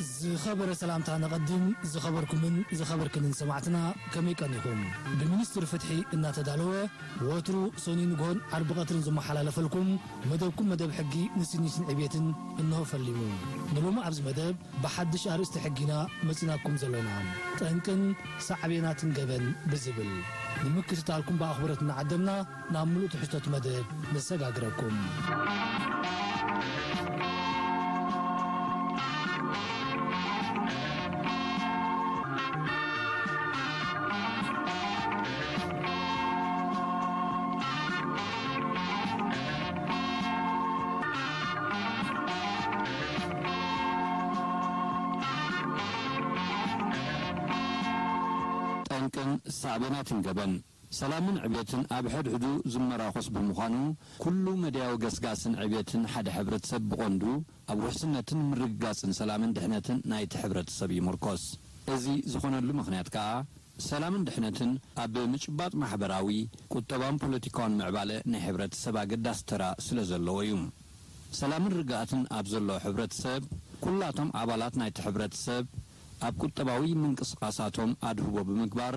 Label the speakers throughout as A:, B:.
A: زخبر سلامتا نقدم زخبركم زخبركن سمعتنا كم يكنكم بمنستر فتحي إن تدالوه وترو سونين جون عرب قطر زم حلال فلكم مدبكم مدب حقي نسنيسن عبيتن إنه فلمون نلوم عبز مدب بحدش أرست حقنا مسناكم زلونا تنكن صعبينات جبن بزبل نمكس تعلكم بأخبارنا عدمنا نعملوا تحسطات مدب نسجاجركم
B: صعبنات جبن سلام عبيتن أبحد عدو زمرا خص بالمخانو كل مدياو قسقاسن عبيتن حد حبرت سب بغندو أبو حسنتن مرقاسن سلام دحنتن نايت حبرت سبي مركوس ازي زخون اللو مخنيات كا سلام دحنتن أب مجبات محبراوي كتبان بوليتيكون معبالة نحبرت سبا قداس ترى سلزلو يوم سلام الرقاتن أبزلو حبرت سب كلاتهم عبالات نايت حبرت سب أب كتباوي من قسقاساتهم أدهبو بمكبار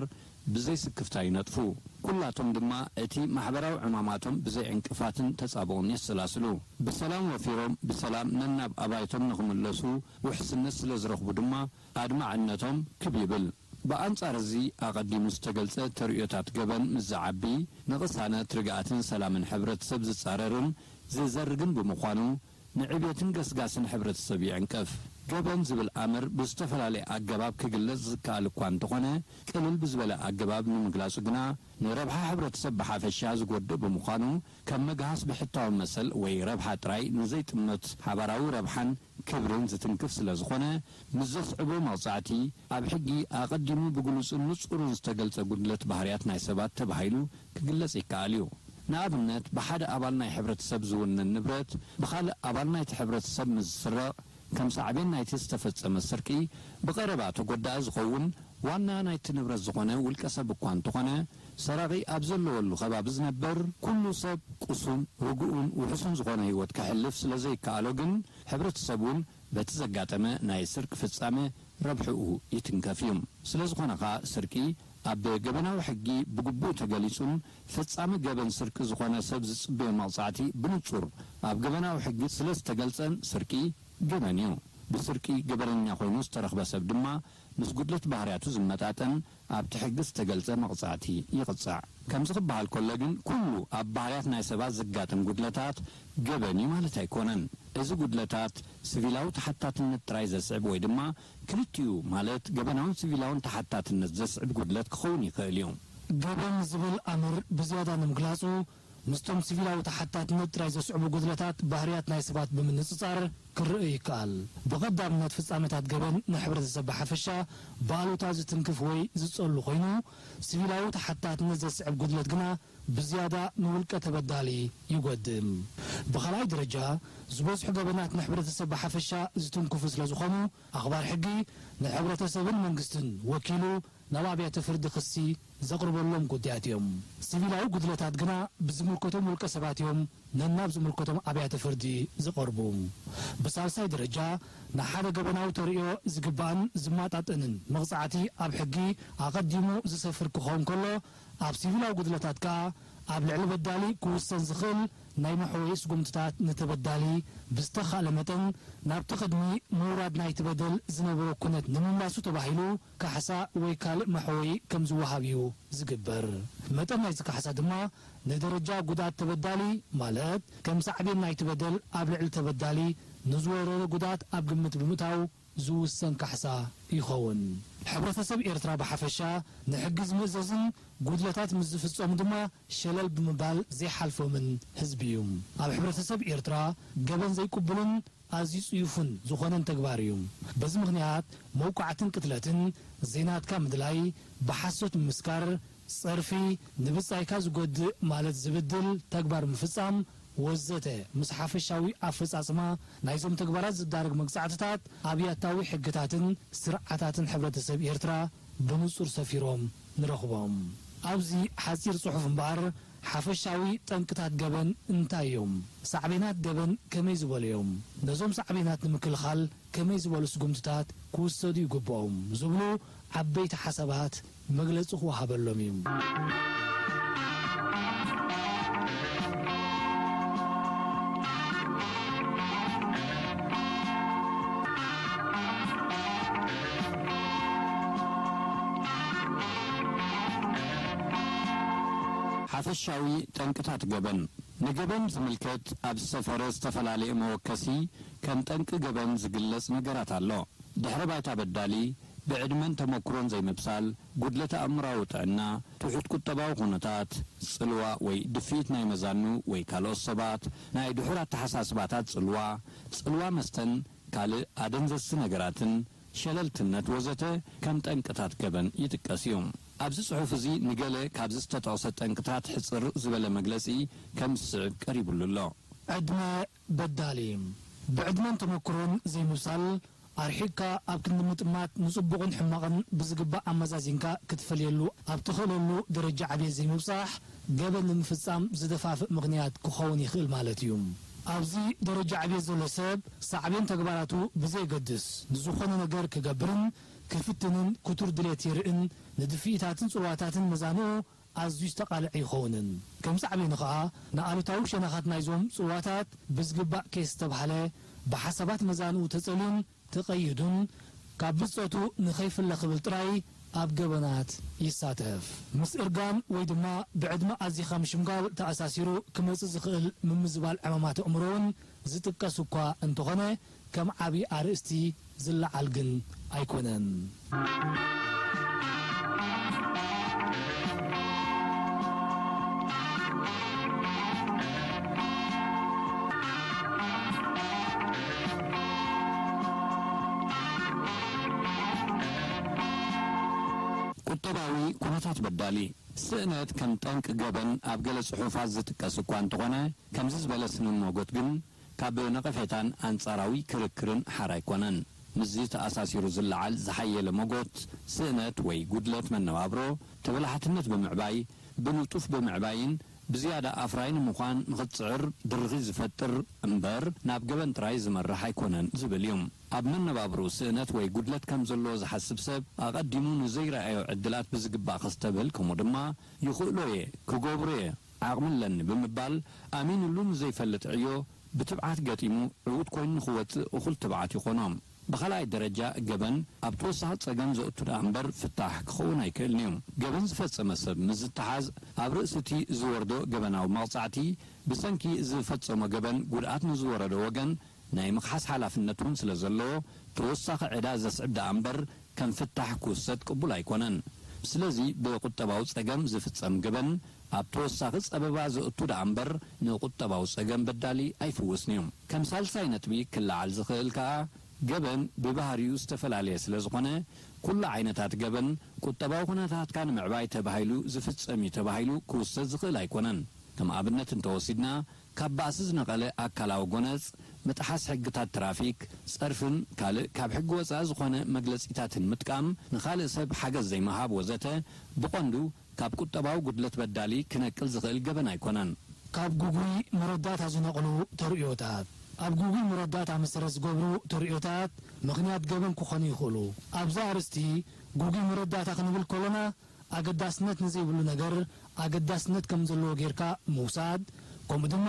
B: بزي سكفتاي نطفو كلاتهم دما اتي محبراو عماماتهم بزي انكفاتن تصابون يسلاسلو بسلام وفيرهم بسلام نناب أبايتهم نخم اللسو وحسن نسل زرخبو دما أدمع عنتهم كبيبل بأنصار زي أقدم مستقلسة ترؤيتات قبن مزعبي نغسانا ترقاتن سلام حبرت سبز صاررن زي زرقن بمخانو نعبيتن قسقاسن حبرت سبي عنكف قبن زبل أمر بستفلالي أقباب كقلز كالكوان تخونه كلل بزبل أقباب نمقلاسو قنا نربحا حبرت سبحا فشاز قد بمخانو كم مقاس بحطاو مسل وي ربحا تراي نزيت مت حبراو ربحان كبرن زتنكف سلازخونه مزخ عبو مغصعتي أبحقي أقدمو بقلوس النصر نستقلت قدلت بحريات نايسبات تبهايلو كقلز إكاليو نابنت بحاد أبالنا حبرت سبزون النبرت بخال أبالنا حبرت سب مزسرق كم صعبين نايت استفدت مسركي بقرباتو قداز قوون وانا نايت نبرز زخونه والكسب قوان تخونه سراغي أبزلو واللو خبابز نبر كل سب قصون رقوون وحسن زخونه هيوت كحلف سلزي كالوغن حبرت سبون بتزقاتما ناي سرك فتسامه ربحوه يتنكفيهم سلزخونه سركي أب جبنا وحقي بقبو تجلسون فتسامه جبن سرك زخونه سبز بين مالصعتي بنشور أب جبنا وحقي سلز تجلسن سركي جبنيو بسركي جبرنيا خوينوس ترخبا سب دما مسجدلت بحرياتو زمتاتن اب تحقس تجلسه مقصعتي يقصع كم زخبها الكولجن كله اب بحريات نايسبات زقاتن جدلتات جبني مالت هيكونن اذا جدلتات سيفيلاو تحتاتن ترايز صعب وي دما كليتيو مالت جبناون سيفيلاون تحتاتن زصعب جدلت كخوني كاليوم
A: جبن زبل امر بزياده نمغلاصو مستم سيفيلاو تحتات نترايز صعب جدلتات بحريات نايسبات بمنصصار كرئي قال بقدر من فصامتات جبن نحبر السبحه فشا بالو تاز تنكف وي زصلو خوينو سيفيلاو تحتات نزس صعب جدلت جنا بزياده نولقه تبدالي يقدم بخلاي درجه زبص حجبنات نحبر السبحه فشا زتنكف سلازخونو اخبار حقي نحبر تسبن منغستن وكيلو نوابيا تفرد خسي زقرب لهم قدياتهم سيفيلاو قدلتات جنا بزملكتهم والكسباتهم نناب زملكتهم ابيات فردي زقربهم بسالساي درجه نحاده جبناو تريو زقبان زماتاتنن مغصعتي اب حقي اقدمو زسفر كخون كله اب سيفيلاو قدلتات كا اب لعل بدالي كوسن زخل ناي محويس قمتات نتبدالي بستخال متن ناب تقدمي موراد ناي تبدل زنبرو كنت نملاسو تباهيلو كحسا ويكال محوي كم زوهابيو زقبر متن ناي زكحسا دما ندرجة قدات تبدالي مالت كم صعبين ناي تبدل اب لعل تبدالي نزورو قدات اب قمت بمتاو زوسن كحسا يخون حبرتسب إيرترا بحفشا نحجز مززن قدلتات مزفصوم دما شلل بمبال زي حلفو من حزبيوم اب حبرتسب إيرترا جبن زي قبلن ازيس يفن زخونن تكباريوم بز مغنيات موقعتن كتلتن زينات كامدلاي بحسوت مسكار صرفي نبصايكاز قد مالت زبدل تكبار مفصام وزته مصحف الشاوي افصاصما نايزم تكبارات زدارق مقصعتات ابياتاوي حقتاتن سرعتاتن حبرتسب إيرترا بنصور سفيروم نرخبهم أوزي حسير صحف مبار ሓፈሻዊ ጠንቅታት ገበን እንታይ እዮም ሳዕቤናት ገበን ከመይ ዝበሉ እዮም ነዞም ሳዕቤናት ንምክልኻል ከመይ ዝበሉ ስጉምትታት ክውሰዱ ይግብኦም ዝብሉ ዓበይቲ ሓሳባት መግለጺ ክወሃበሎም እዩ
B: ሓፈሻዊ ጠንቅታት ገበን ንገበን ዝምልከት ኣብ ሰፈረ ዝተፈላልየ መወከሲ ከም ጠንቂ ገበን ዝግለጽ ነገራት ኣሎ ድሕረ ባይታ በዳሊ ብዕድመን ተመክሮን ዘይምብሳል ጉድለተ ኣእምራዊ ጥዕና ትሑት ቁጠባዊ ኩነታት ጽልዋ ወይ ድፊት ናይ መዛኑ ወይ ካልኦት ሰባት ናይ ድሑር ኣተሓሳስባታት ጽልዋ መስተን ካልእ ኣደንዘዝቲ ነገራትን ሸለልትነት ወዘተ ከም ጠንቅታት ገበን ይጥቀስ እዩ ኣብዚ ጽሑፍ እዚ ንገለ ካብዚ ዝተጠቕሰ ጠንቅታት ሕጽር ዝበለ መግለጺ ከም ዝስዕብ ቀሪቡሉ ኣሎ
A: ዕድመ በዳሊ ብዕድመን ተመክሮን ዘይምብሳል ኣርሒካ ኣብ ክንዲ ምጥማት ንጽቡቕን ሕማቕን ብዝግባእ ኣመዛዚንካ ክትፈልየሉ ኣብ ትኽእለሉ ደረጃ ዓብየት ዘይምብጻሕ ገበን ንምፍጻም ዝደፋፍእ ምኽንያት ክኸውን ይኽእል ማለት እዩ ኣብዚ ደረጃ ዓብየት ዘሎ ሰብ ሳዕቤን ተግባራቱ ብዘይገድስ ንዝኾነ ነገር ክገብርን ክፍትንን ክቱር ድሌት ይርእን ንድፊኢታትን ጽልዋታትን መዛንኡ ኣዝዩ ዝተቓልዐ ይኸውንን ከም ሳዕቤኑ ኸዓ ንኣሉታዊ ሸነኻት ናይዞም ጽልዋታት ብዝግባእ ከይዝተባህለ ብሓሳባት መዛንኡ ተጸልን ተቐይዱን ካብ ብፅቱ ንኸይፍለ ክብል ጥራይ ኣብ ገበናት ይሳተፍ ምስ እርጋን ወይ ድማ ብዕድመ ኣዚኻ ምሽምጋል ተኣሳሲሩ ክመጽእ ዝኽእል ምምዝባል ዕማማት ኣእምሮውን ዝጥቀስ እኳ እንተኾነ ከም ዓብዪ ኣርእስቲ ዝለዓል ግን ኣይኮነን
B: ቁጠባዊ ኩነታት በዳሊ ስእነት ከም ጠንቂ ገበን ኣብ ገለ ጽሑፋት ዝጥቀስ እኳ እንተኾነ ከምዚ ዝበለ ስንሞጎት ግን ካብ ነቐፌታን አንጻራዊ ክርክርን ሓር ኣይኮነን ምዚ ተኣሳሲሩ ዝለዓል ዝሓየለ ሞጎት ስእነት ወይ ጉድለት መነባብሮ ተበላሕትነት ብምዕባይ ብንጡፍ ብምዕባይን ብዝያዳ ኣፍራይን ምዃን ንኽጽዕር ድርኺ ዝፈጥር እምበር ናብ ገበን ጥራይ ዝመርሕ ኣይኮነን ዝብል እዮም ኣብ መነባብሩ ስእነት ወይ ጉድለት ከም ዘለዎ ዝሓስብ ሰብ ኣቐዲሙ ንዘይረኣዮ ዕድላት ብዝግባእ ክስተብል ከምኡ ድማ ይኽእሎ እየ ክገብሮ እየ ዓቕምለኒ ብምባል ኣሚንሉ ንዘይፈልጥ ዕዮ ብትብዓት ገጢሙ ዕዉት ኮይኑ ንኽወፅእ እኹል ትብዓት ይኾኖም ብኻልኣይ ደረጃ ገበን ኣብ ተወሳኺ ጸገም ዘእቱ ደኣ እምበር ፍታሕ ክኸውን ኣይክእልን እዮም ገበን ዝፈጸመ ሰብ ምስ ዝተሓዝ ኣብ ርእሲ እቲ ዝወርዶ ገበናዊ መቕጻዕቲ ብሰንኪ ዝፈጸሞ ገበን ጉድኣት ንዝወረዶ ወገን ናይ ምኽሓስ ሓላፍነት እውን ስለ ዘለዎ ተወሳኺ ዕዳ ዘስዕብ ደኣ እምበር ከም ፍታሕ ክውሰድ ቅቡል ኣይኮነን ስለዚ ብቁጠባዊ ጸገም ዝፍጸም ገበን ኣብ ተወሳኺ ጸበባ ዘእቱ ደኣ እምበር ንቁጠባዊ ጸገም በዳሊ ኣይፍውስን እዮም ከም ሳልሳይ ነጥቢ ክለዓል ዝኽእል ከዓ ገበን ብባህሪኡ ዝተፈላለየ ስለ ዝኾነ ኩሉ ዓይነታት ገበን ቁጠባዊ ኩነታትካ ንምዕባይ ተባሂሉ ዝፍጸም እዩ ተባሂሉ ክውሰድ ዝኽእል ኣይኮነን ከም ኣብነት እንተወሲድና ካብ ባእሲ ዝነቐለ ኣካላዊ ጎነፅ መጥሓስ ሕግታት ትራፊክ ጸርፍን ካልእ ካብ ሕጊ ወፃኢ ዝኾነ መግለጺታትን ምጥቃም ንኻልእ ሰብ ሓገዝ ዘይምሃብ ወዘተ ብቐንዱ ካብ ቁጠባዊ ጉድለት በዳሊ ክነቅል ዝኽእል ገበን ኣይኮነን
A: ካብ ጉጉይ መረዳእታ ዝነቕሉ ተርእዮታት ኣብ ጉጉይ መረዳእታ መሰረት ዝገብሩ ተርእዮታት ምኽንያት ገበን ክኾኑ ይኽእሉ ኣብዛ ኣርስቲ ጉጉይ መረዳእታ ክንብል ከለና ኣገዳስነት ንዘይብሉ ነገር ኣገዳስነት ከም ዘለዎ ጌርካ ምውሳድ ከምኡ ድማ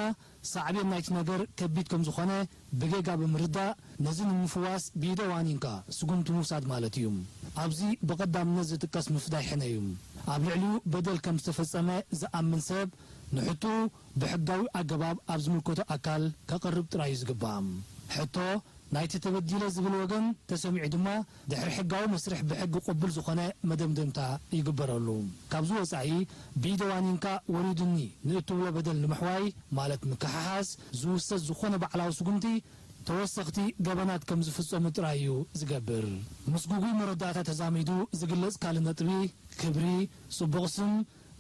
A: ሳዕቤን ናይቲ ነገር ከቢድ ከም ዝኾነ ብጌጋ ብምርዳእ ነዚ ንምፍዋስ ብኢደ ዋኒንካ ስጉምቲ ምውሳድ ማለት እዩ ኣብዚ ብቐዳምነት ዝጥቀስ ምፍዳይ ሕነ እዩ ኣብ ልዕሊኡ በደል ከም ዝተፈጸመ ዝኣምን ሰብ ንሕቱ ብሕጋዊ ኣገባብ ኣብ ዝምልከቶ ኣካል ከቐርብ ጥራይ ዝግባእ ሕቶ ናይቲ ተበዲለ ዝብል ወገን ተሰሚዑ ድማ ድሕሪ ሕጋዊ መስርሕ ብሕጊ ቅቡል ዝኾነ መደምደምታ ይግበረሉ ካብዚ ወፃኢ ብኢደ ዋኒንካ ወሪዱኒ ንእትብሎ በደል ንምሕዋይ ማለት ምክሓሓስ ዝውሰድ ዝኾነ ባዕላዊ ስጉምቲ ተወሰኽቲ ገበናት ከም ዝፍጸሙ ጥራይ እዩ ዝገብር ምስ ጉጉይ መረዳእታ ተዛሚዱ ዝግለጽ ካልእ ነጥቢ ክብሪ ጽቡቕ ስም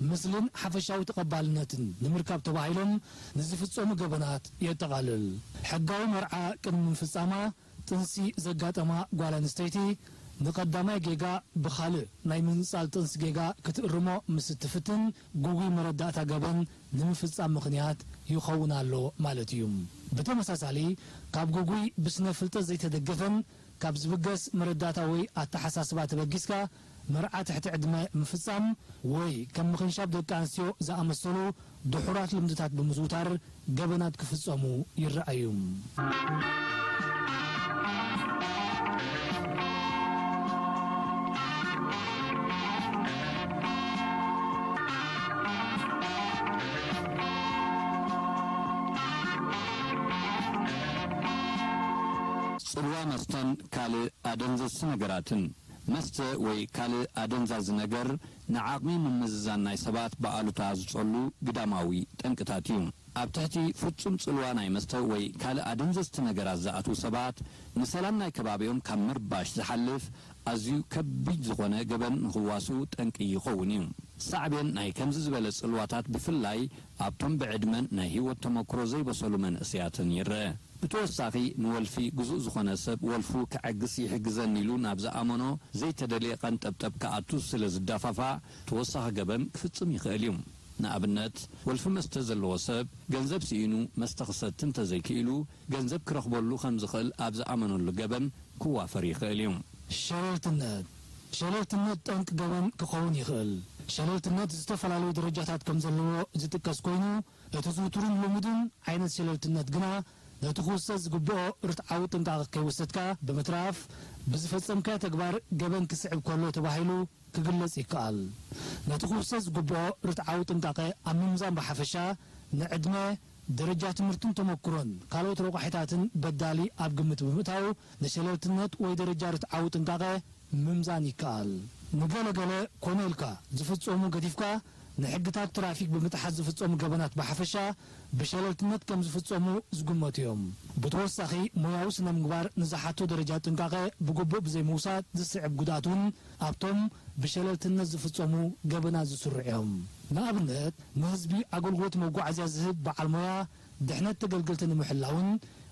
A: ምስልን ሓፈሻዊ ተቐባልነትን ንምርካብ ተባሂሎም ንዝፍጸሙ ገበናት የጠቓልል ሕጋዊ መርዓ ቅድሚ ምፍጻማ ጥንሲ ዘጋጠማ ጓል ኣንስተይቲ نقدماي جيجا بخالق ناي منصال تنس جيجا كتقرمو مستفتن جوجي مرداتا جبن نمفصام مخنيات يخون له مالتيوم بتمساسالي كاب جوجي بسنه فلطه زي تدغفن كاب زبغس مرداتا وي اتحساسبات بغيسكا مرعى تحت عدمه مفصام وي كم مخنشاب دقانسيو زامسلو دحورات لمدتات بمزوتار جبنات كفصمو يرأيوم
B: ጽልዋ መስተን ካልእ ኣደንዘዝ ነገራትን መስተ ወይ ካልእ ኣደንዛዝ ነገር ንዓቕሚ ምምዝዛን ናይ ሰባት በኣሉታ ዝጸሉ ግዳማዊ ጠንቅታት እዩ ኣብ ትሕቲ ፍጹም ጽልዋ ናይ መስተ ወይ ካልእ ኣደንዘዝቲ ነገራት ዝኣትዉ ሰባት ንሰላም ናይ ከባቢኦም ካብ ምርባሽ ዝሓልፍ ኣዝዩ ከቢድ ዝኾነ ገበን ንኽዋስኡ ጠንቂ ይኸውን እዩ ሳዕቤን ናይ ከምዚ ዝበለ ጽልዋታት ብፍላይ ኣብቶም ብዕድመን ናይ ህይወት ተመክሮ ዘይበሰሉ መንእስያትን ይርአ ብተወሳኺ ንወልፊ ግዙእ ዝኾነ ሰብ ወልፉ ክዓግስ ይሕግዘን ኢሉ ናብ ዝኣመኖ ዘይተደልየ ቀንጠብጠብ ከኣቱ ስለ ዝዳፋፋ ተወሳኺ ገበን ክፍጽም ይኽእል እዩ ንኣብነት ወልፊ መስተ ዘለዎ ሰብ ገንዘብ ሲኢኑ መስተ ክሰቲ እንተዘይክኢሉ ገንዘብ ክረኽበሉ ከም ዝኽእል ኣብ ዝኣመነሉ ገበን ክዋፈር ይኽእል እዩ
A: ሸለልትነት ጠንቅ ገበን ክኸውን ይኽእል ሸለልትነት ዝተፈላለዩ ደረጃታት ከም ዘለዎ ዝጥቀስ ኮይኑ እቲ ዝውቱርን ልሙድን ዓይነት ሸለልትነት ግና ነትኹሰስ ዝግብኦ ርትዓዊ ጥንቃቐ ከይወሰድካ ብምትራፍ ብዝፈጸምከ ተግባር ገበን ክስዕብ ከሎ ተባሂሉ ክግለጽ ይከኣል ነትኹሰስ ዝግብኦ ርትዓዊ ጥንቃቐ ኣብ ምምዛን ብሓፈሻ ንዕድመ ደረጃ ትምህርትን ተመክሮን ካልኦት ረቑሒታትን በዳሊ ኣብ ግምት ብምእታው ንሸለልትነት ወይ ደረጃ ርትዓዊ ጥንቃቐ ምምዛን ይከኣል ንገለገለ ኮነ ኢልካ ዝፍጸሙ ገዲፍካ ንሕግታት ትራፊክ ብምጥሓት ዝፍጸሙ ገበናት ብሓፈሻ ብሸለልትነት ከም ዝፍጸሙ ዝግመቱ እዮም ብተወሳኺ ሞያዊ ስነ ምግባር ንዝሓቶ ደረጃ ጥንቃቐ ብግቡእ ብዘይምውሳድ ዝስዕብ ጉድኣትን ኣብቶም ብሸለልትነት ዝፍጸሙ ገበናት ዝስርዑ እዮም ንኣብነት ንህዝቢ ኣገልግሎት መጓዓዝያ ዝህብ በዓል ሞያ ድሕነት ተገልገልቲ ንምሕላውን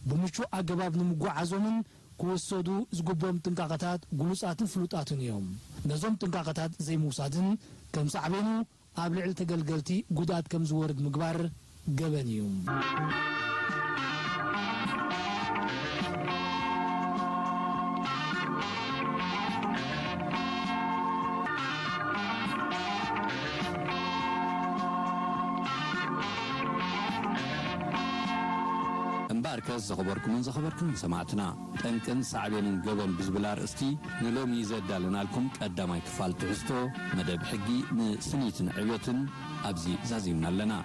A: ብምቹእ ኣገባብ ንምጓዓዞምን ክወሰዱ ዝግብኦም ጥንቃቐታት ጉሉጻትን ፍሉጣትን እዮም ነዞም ጥንቃቐታት ዘይምውሳድን ከም ሳዕቤኑ ኣብ ልዕሊ ተገልገልቲ ጉድኣት ከም ዝወርድ ምግባር ገበን እዩ
B: እምባርከስ ዘኸበርኩም ሰማዕትና ጠንቅን ሳዕቤንን ገበን ብዝብል ኣርእስቲ ንሎሚ ዘዳልናልኩም ቀዳማይ ክፋል ትሕዝቶ መደብ ሕጊ ንስኒትን ዕብየትን ኣብዚ ዛዚምና ኣለና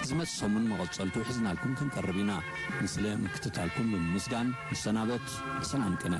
B: ዝመጽሰሙን መቐጸልቱ ሒዝናልኩም ክንቀርብ ኢና ምስለ ምክትታልኩም ብምስጋን ንሰናበት ሰላም ቅነ